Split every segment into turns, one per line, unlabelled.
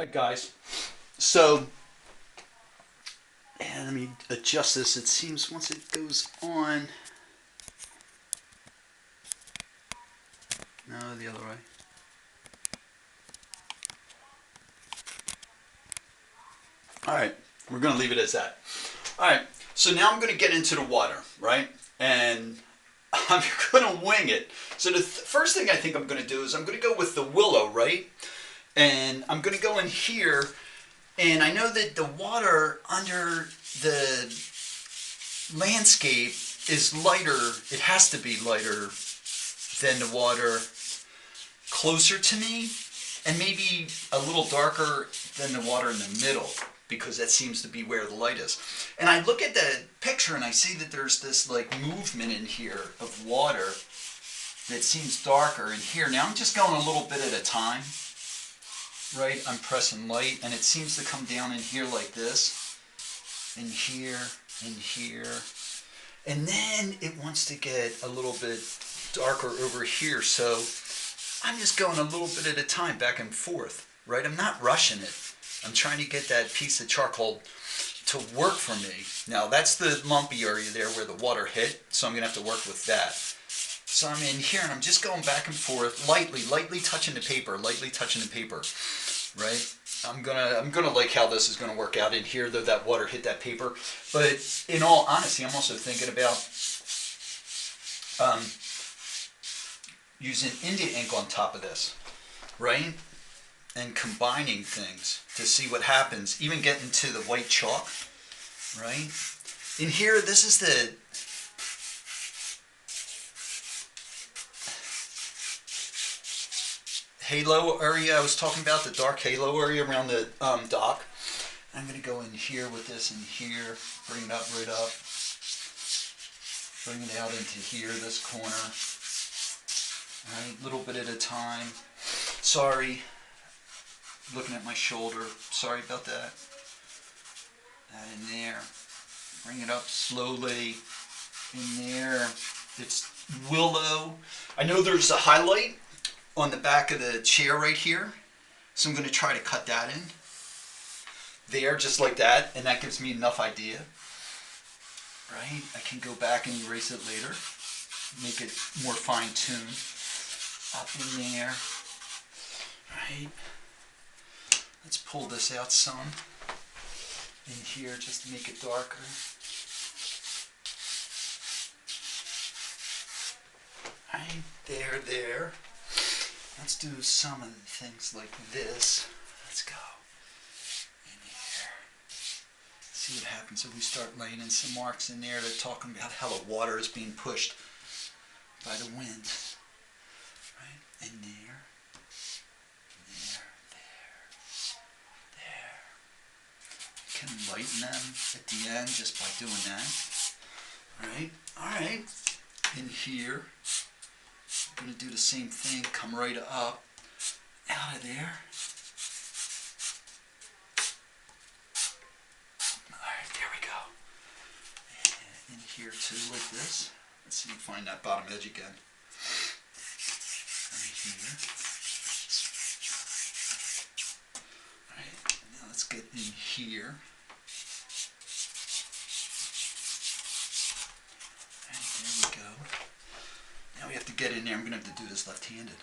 Alright guys, so and let me adjust this. It seems once it goes on, no, the other way. Alright, we're going to leave it as that. Alright, so now I'm going to get into the water, right? And I'm going to wing it. So the first thing I think I'm going to do is I'm going to go with the willow, right? And I'm going to go in here, and I know that the water under the landscape is lighter. It has to be lighter than the water closer to me, and maybe a little darker than the water in the middle, because that seems to be where the light is. And I look at the picture and I see that there's this like movement in here of water that seems darker in here. Now I'm just going a little bit at a time, right? I'm pressing light and it seems to come down in here like this, in here, in here. And then it wants to get a little bit darker over here. So I'm just going a little bit at a time, back and forth, right? I'm not rushing it. I'm trying to get that piece of charcoal to work for me. Now that's the lumpy area there where the water hit, so I'm going to have to work with that. So I'm in here and I'm just going back and forth, lightly touching the paper, right? I'm gonna like how this is gonna work out in here, though that water hit that paper. But in all honesty, I'm also thinking about using India ink on top of this, right? And combining things to see what happens, even getting to the white chalk, right? In here, this is the halo area I was talking about, the dark halo area around the dock. I'm going to go in here with this in here, bring it up right up, bring it out into here, this corner. All right, a little bit at a time. Sorry, looking at my shoulder. Sorry about that. That in there. Bring it up slowly. In there. It's willow. I know there's a highlight on the back of the chair right here, so I'm going to try to cut that in there, just like that, and that gives me enough idea, right? I can go back and erase it later, make it more fine-tuned. Up in there, right? Let's pull this out some in here just to make it darker. Right there. Let's do some of the things like this. Let's go in here. See what happens if we start laying in some marks in there. They're talking about how the water is being pushed by the wind. Right? And there. You can lighten them at the end just by doing that. Alright. In here. I'm going to do the same thing, come right up, out of there. Alright, there we go. And in here too, like this. Let's see if we find that bottom edge again. Right here. Alright, now let's get in here. Alright, there we go. Now we have to get in there. I'm going to have to do this left-handed.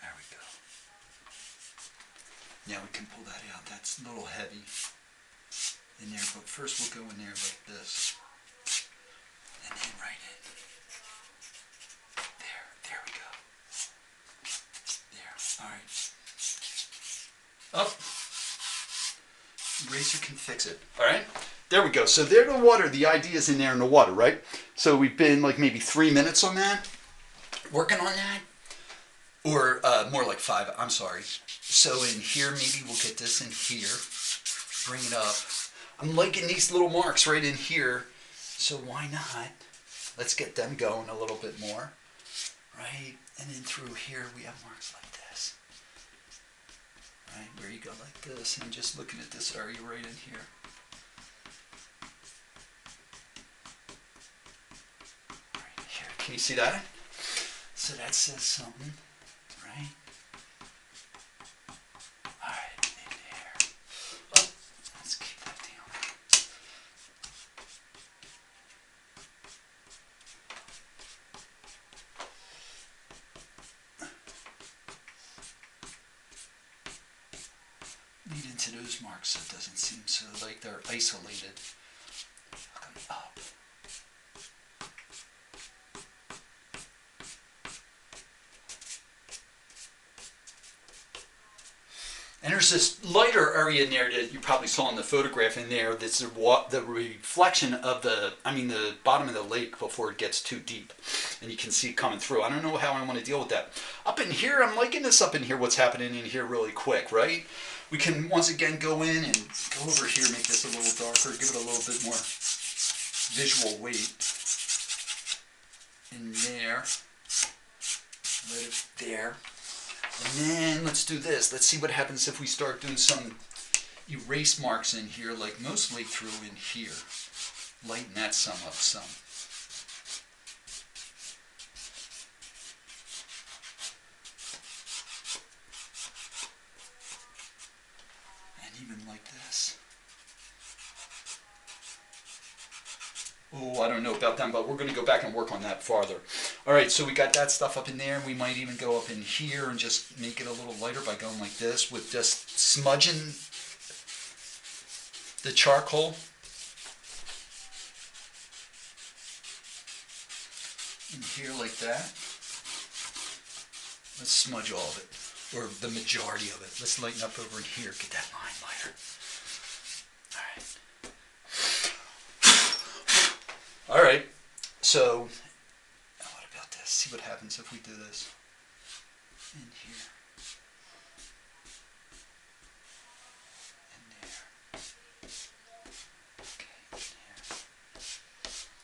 There we go. Now we can pull that out. That's a little heavy in there, but first we'll go in there like this. And then right in. There we go. There. Alright. Up. Eraser can fix it. Alright? There we go. So there the water, the idea is in there in the water, right? So we've been like maybe 3 minutes on that, working on that. Or more like 5, I'm sorry. So in here, maybe we'll get this in here, bring it up. I'm liking these little marks right in here, so why not? Let's get them going a little bit more, right? And then through here, we have marks like this. Right, where you go like this, and just looking at this area right in here. Can you see that? So that says something, right? Alright, in there. Oh, let's keep that down. Lead into those marks so it doesn't seem so like they're isolated. Look 'em up. And there's this lighter area in there that you probably saw in the photograph in there that's the reflection of the bottom of the lake before it gets too deep. And you can see it coming through. I don't know how I want to deal with that. Up in here, I'm liking this up in here, what's happening in here really quick, right? We can once again go in and go over here, make this a little darker, give it a little bit more visual weight. In there. Let it there. And then let's do this. Let's see what happens if we start doing some erase marks in here, like mostly through in here. Lighten that some up some. And even like this. Oh, I don't know about them, but we're going to go back and work on that farther. All right, so we got that stuff up in there. We might even go up in here and just make it a little lighter by going like this with just smudging the charcoal. In here like that. Let's smudge all of it, or the majority of it. Let's lighten up over in here, get that line lighter. All right, so what about this? See what happens if we do this in here, in there, okay, in there.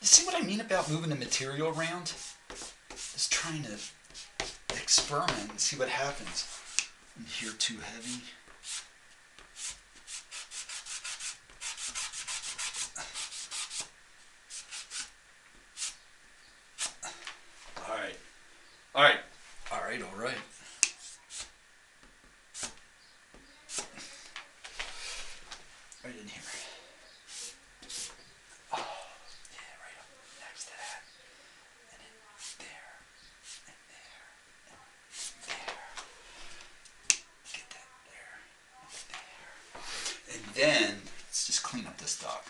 You see what I mean about moving the material around? Just trying to experiment and see what happens. In here too heavy. All right. Right in here. Oh, yeah, right up next to that. And then there, and there, and there. Get that there, and there. And then, let's just clean up this dock.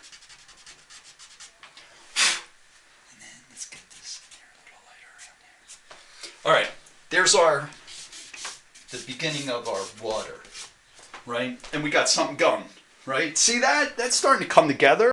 And then let's get this in there a little lighter around there. All right, there's the beginning of our water, right? And we got something going, right? See that? That's starting to come together.